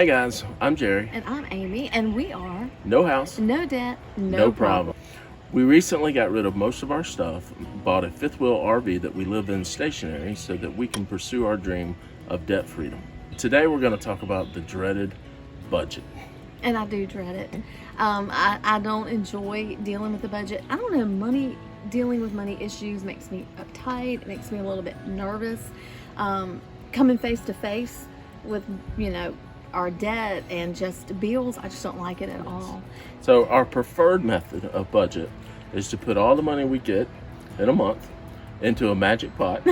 Hey guys, I'm Jerry. And I'm Amy, and we are No house, no debt, no problem. We recently got rid of most of our stuff, bought a fifth wheel RV that we live in stationary so that we can pursue our dream of debt freedom. Today we're going to talk about the dreaded budget. And I do dread it. I don't enjoy dealing with the budget. I don't know, dealing with money issues makes me uptight. It makes me a little bit nervous. Coming face to face with, our debt and just bills, I just don't like it at all. So our preferred method of budget is to put all the money we get in a month into a magic pot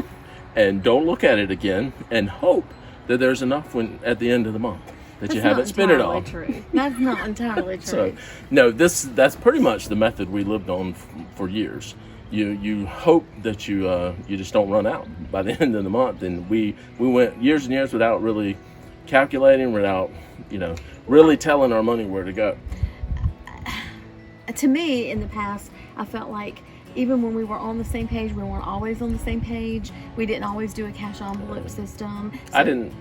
and don't look at it again and hope that there's enough at the end of the month that you haven't spent it all. True. That's not entirely true. So, no, that's pretty much the method we lived on for years. You hope that you just don't run out by the end of the month, and we went years and years without really calculating, without really telling our money where to go. To me, in the past, I felt like even when we were on the same page, we weren't always on the same page. We didn't always do a cash envelope system. So I didn't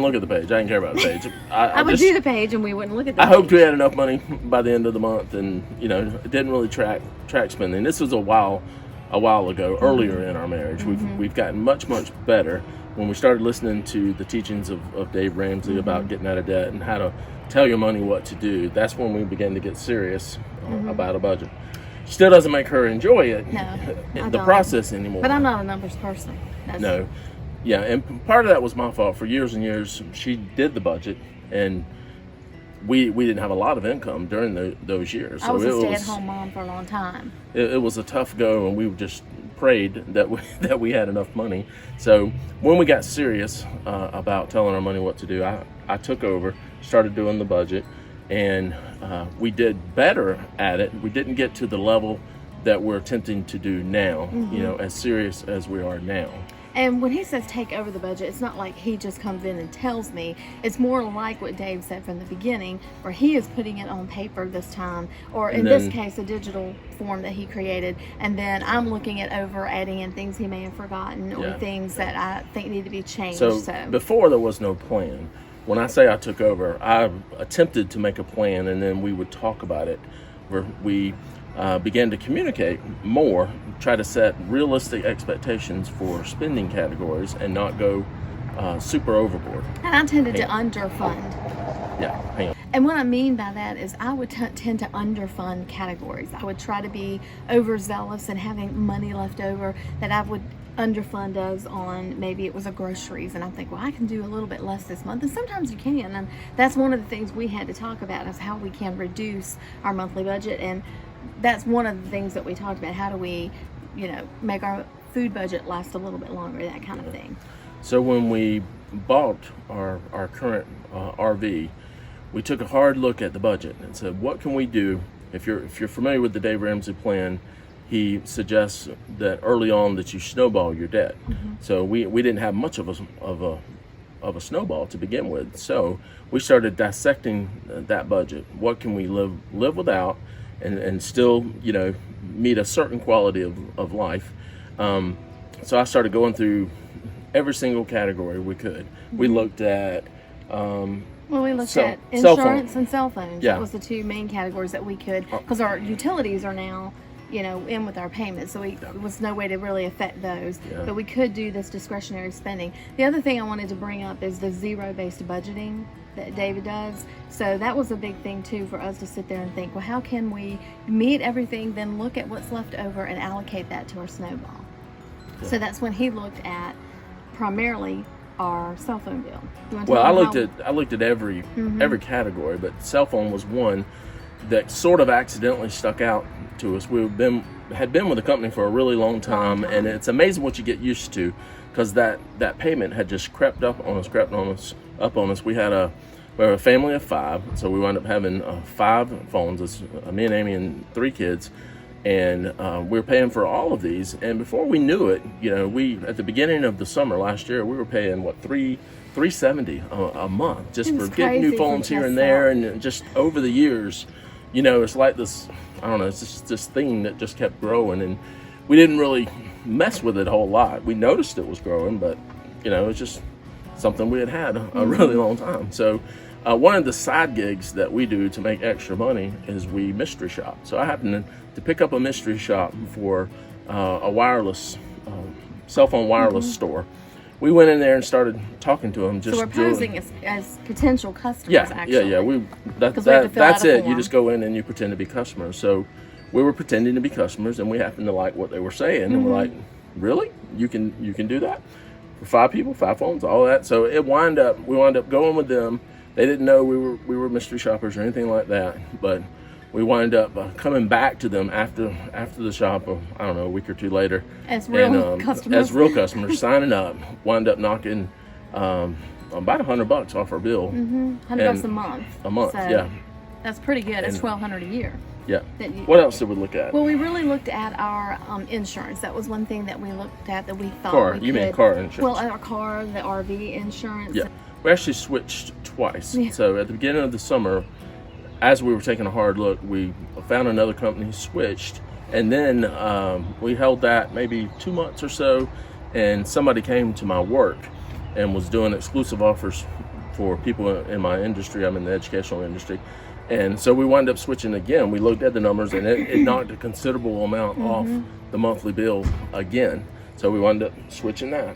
look at the page. I didn't care about the page. I would do the page, and we wouldn't look at the I page. hoped we had enough money by the end of the month, and it didn't really track spending. This was a while ago, earlier in our marriage. We've gotten much better when we started listening to the teachings of Dave Ramsey about getting out of debt and how to tell your money what to do. That's when we began to get serious about a budget. Still doesn't make her enjoy it, the process anymore. But I'm not a numbers person. No. Yeah, and part of that was my fault. For years and years, she did the budget, and we didn't have a lot of income during those years. I was a stay-at-home mom for a long time. It was a tough go, and we just prayed that we had enough money. So when we got serious about telling our money what to do, I took over, started doing the budget, and we did better at it. We didn't get to the level that we're attempting to do now, as serious as we are now. And when he says take over the budget, it's not like he just comes in and tells me. It's more like what Dave said from the beginning, where he is putting it on paper this time, or in this case, a digital form that he created. And then I'm looking it over, adding in things he may have forgotten or things that I think need to be changed. So before there was no plan. When I say I took over, I attempted to make a plan, and then we would talk about it. We began to communicate more, try to set realistic expectations for spending categories and not go super overboard. And I tended to underfund. Yeah, hang on. And what I mean by that is I would tend to underfund categories. I would try to be overzealous and having money left over that I would underfund us on. Maybe it was a groceries, and I think, well, I can do a little bit less this month, and sometimes you can. And that's one of the things we had to talk about, is how we can reduce our monthly budget. And that's one of the things that we talked about. How do we, make our food budget last a little bit longer, that kind of thing. So when we bought our current RV, we took a hard look at the budget and said, what can we do? If you're familiar with the Dave Ramsey plan, he suggests that early on that you snowball your debt. So we didn't have much of a snowball to begin with. So we started dissecting that budget. What can we live without and still meet a certain quality of life? So I started going through every single category we could. We looked at we looked at insurance and cell phones. Yeah. That was the two main categories that we could, because our utilities are now in with our payments, so it was no way to really affect those. But we could do this discretionary spending. The other thing I wanted to bring up is the zero-based budgeting that David does. So that was a big thing too for us to sit there and think, well, how can we meet everything, then look at what's left over and allocate that to our snowball. So that's when he looked at primarily our cell phone bill. Well, I looked at every category, but cell phone was one that sort of accidentally stuck out to us. We had been with the company for a really long time, and it's amazing what you get used to, because that payment had just crept up on us. We had a family of 5, so we wound up having 5 phones. It's me and Amy and 3 kids, and we were paying for all of these. And before we knew it, we at the beginning of the summer last year, we were paying $370 a month just for getting new phones here and there, and just over the years. It's like this, I don't know, it's just this thing that just kept growing, and we didn't really mess with it a whole lot. We noticed it was growing, but, it was just something we had a really long time. So One of the side gigs that we do to make extra money is we mystery shop. So I happened to pick up a mystery shop for a wireless, cell phone wireless store. We went in there and started talking to them. So we're posing as potential customers, actually. Yeah. That's it. You just go in and you pretend to be customers. So we were pretending to be customers, and we happened to like what they were saying, and we're like, really? You can do that? For 5 people, 5 phones, all that. So we wound up going with them. They didn't know we were mystery shoppers or anything like that, but we wind up coming back to them after the shop, I don't know, a week or 2 later. As real customers. As real customers, signing up, wind up knocking about $100 off our bill. $100 a month. A month, so yeah. That's pretty good. It's $1,200 a year. Yeah. What else did we look at? Well, we really looked at our insurance. That was one thing that we looked at that we thought car. we You could. mean car insurance? Well, our car, the RV insurance. Yeah. We actually switched twice. So at the beginning of the summer, as we were taking a hard look, we found another company, switched, and then we held that maybe 2 months or so, and somebody came to my work and was doing exclusive offers for people in my industry. I'm in the educational industry. And so we wound up switching again. We looked at the numbers, and it knocked a considerable amount off the monthly bill again. So we wound up switching that.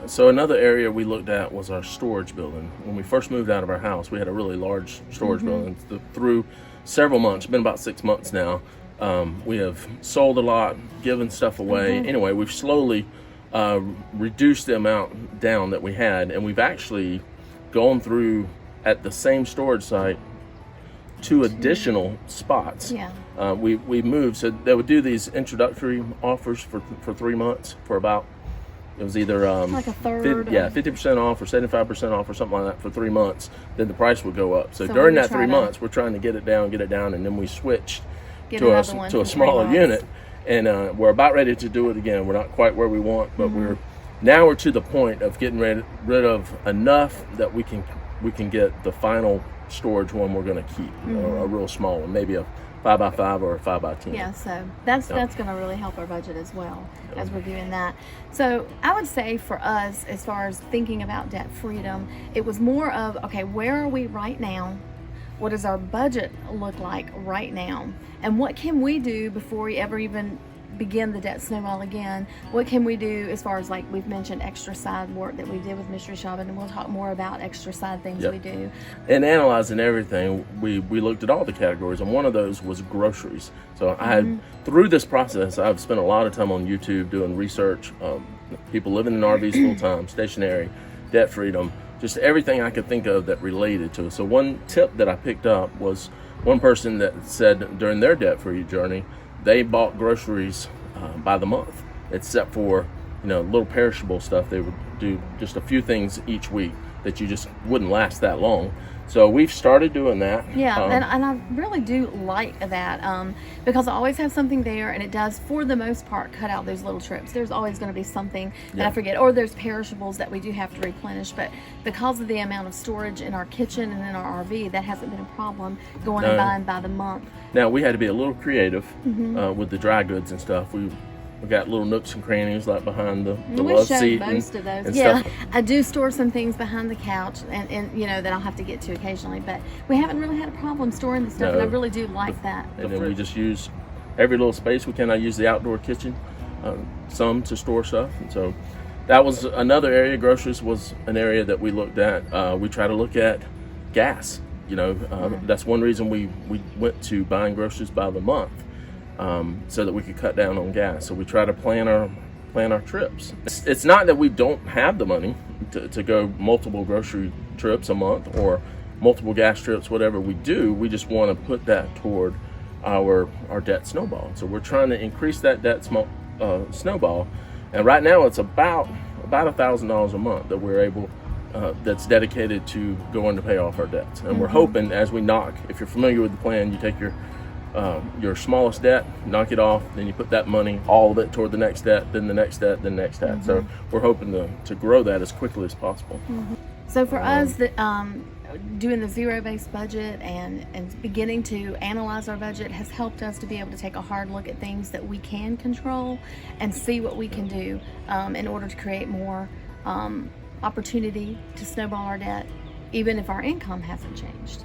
So another area we looked at was our storage building. When we first moved out of our house, we had a really large storage building. Through several months, it's been about 6 months now, we have sold a lot, given stuff away. Anyway, we've slowly reduced the amount down that we had, and we've actually gone through at the same storage site 2 additional spots. We moved, so they would do these introductory offers for 3 months for about, it was either like a third. 50% off or 75% off or something like that for 3 months. Then the price would go up. So during that 3 months, we're trying to get it down, and then we switched to a smaller unit, and we're about ready to do it again. We're not quite where we want, but we're to the point of getting rid of enough that we can get the final storage one we're going to keep, a real small one, maybe a 5x5 or a 5x10. Yeah, so that's going to really help our budget as well as we're doing that. So I would say for us, as far as thinking about debt freedom, it was more of, okay, where are we right now? What does our budget look like right now? And what can we do before we ever even begin the debt snowball again? What can we do as far as, like we've mentioned, extra side work that we did with mystery shopping, and we'll talk more about extra side things we do. And analyzing everything, we looked at all the categories, and one of those was groceries. So I had, through this process, I've spent a lot of time on YouTube doing research, people living in RVs full time, stationary, debt freedom, just everything I could think of that related to it. So one tip that I picked up was one person that said during their debt free journey, they bought groceries by the month, except for little perishable stuff. They would do just a few things each week that you just wouldn't last that long. So we've started doing that. Yeah, and I really do like that because I always have something there, and it does, for the most part, cut out those little trips. There's always going to be something that I forget, or there's perishables that we do have to replenish, but because of the amount of storage in our kitchen and in our RV, that hasn't been a problem going and buying by the month. Now, we had to be a little creative with the dry goods and stuff. We got little nooks and crannies like behind the love seat. Most of those. Stuff. I do store some things behind the couch, and that I'll have to get to occasionally. But we haven't really had a problem storing the stuff, and I really do like that. And then we just use every little space we can. I use the outdoor kitchen, some to store stuff, and so that was another area. Groceries was an area that we looked at. We try to look at gas. That's one reason we went to buying groceries by the month. So that we could cut down on gas. So we try to plan our trips. It's not that we don't have the money to go multiple grocery trips a month or multiple gas trips, whatever we do. We just want to put that toward our debt snowball. So we're trying to increase that debt snowball. And right now it's about $1,000 a month that we're able that's dedicated to going to pay off our debts. And we're hoping, as we knock, if you're familiar with the plan, you take your smallest debt, knock it off, then you put that money, all of it, toward the next debt, then the next debt, then the next debt. So we're hoping to grow that as quickly as possible. So for us, doing the zero-based budget and beginning to analyze our budget has helped us to be able to take a hard look at things that we can control and see what we can do in order to create more opportunity to snowball our debt even if our income hasn't changed.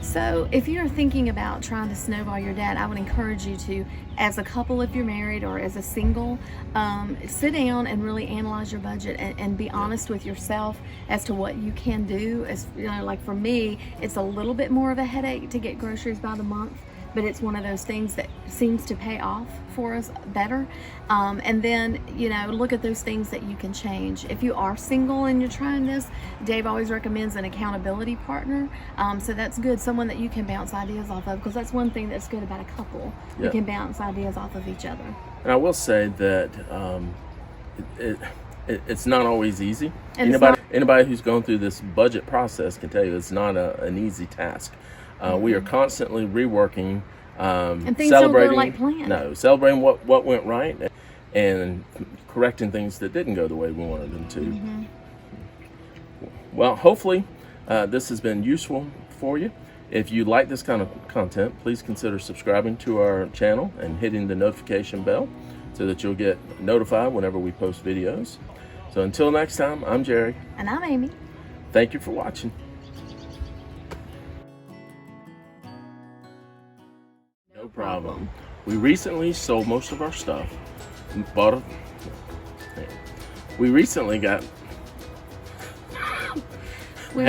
So if you're thinking about trying to snowball your debt, I would encourage you to, as a couple if you're married or as a single, sit down and really analyze your budget and be honest with yourself as to what you can do. As you know, like for me, it's a little bit more of a headache to get groceries by the month, but it's one of those things that seems to pay off for us better. And then, you know, look at those things that you can change. If you are single and you're trying this, Dave always recommends an accountability partner. So that's good, someone that you can bounce ideas off of, because that's one thing that's good about a couple. You can bounce ideas off of each other. And I will say that it's not always easy. And anybody who's gone through this budget process can tell you it's not an easy task. We are constantly reworking, and things don't go like planned. No, celebrating what went right and correcting things that didn't go the way we wanted them to. Well, hopefully this has been useful for you. If you like this kind of content, please consider subscribing to our channel and hitting the notification bell so that you'll get notified whenever we post videos. So until next time, I'm Jerry. And I'm Amy. Thank you for watching. No problem. We recently sold most of our stuff. We recently got. In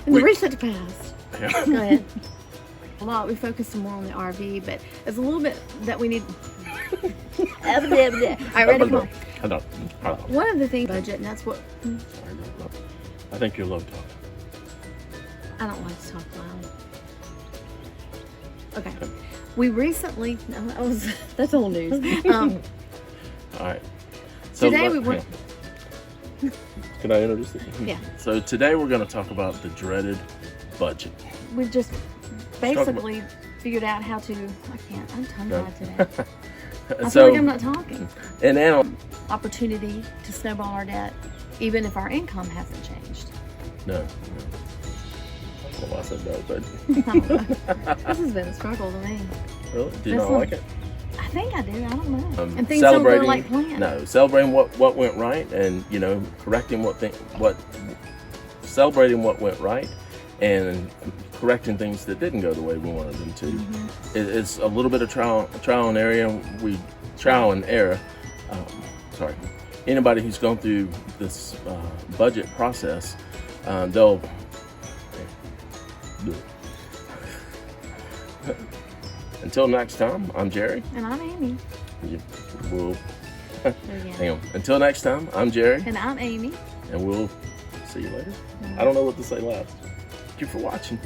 the recent past. Yeah. Go ahead. A lot. We focused more on the RV, but there's a little bit that we need. All right, ready? Come on. One of the things, budget, and that's what. I think you're low talk. I don't like to talk loud. Okay. We recently. No, that's old news. All right. So today we went. Can I introduce it? Yeah. So today we're going to talk about the dreaded budget. We just basically figured out how to. I can't. I'm tongue-tied today. I feel like I'm not talking. And now, opportunity to snowball our debt, even if our income hasn't changed. No. Well, I said no, but I don't know. This has been a struggle to me. Really? Do you not like it? I think I do. I don't know. And things don't go like planned. No, celebrating what went right, and you know, correcting celebrating what went right, and correcting things that didn't go the way we wanted them to. It's a little bit of trial and error. Sorry, anybody who's gone through this budget process, they'll do it. Until next time, I'm Jerry. And I'm Amy. Hang on. Until next time, I'm Jerry. And I'm Amy. And we'll see you later. I don't know what to say last. Thank you for watching.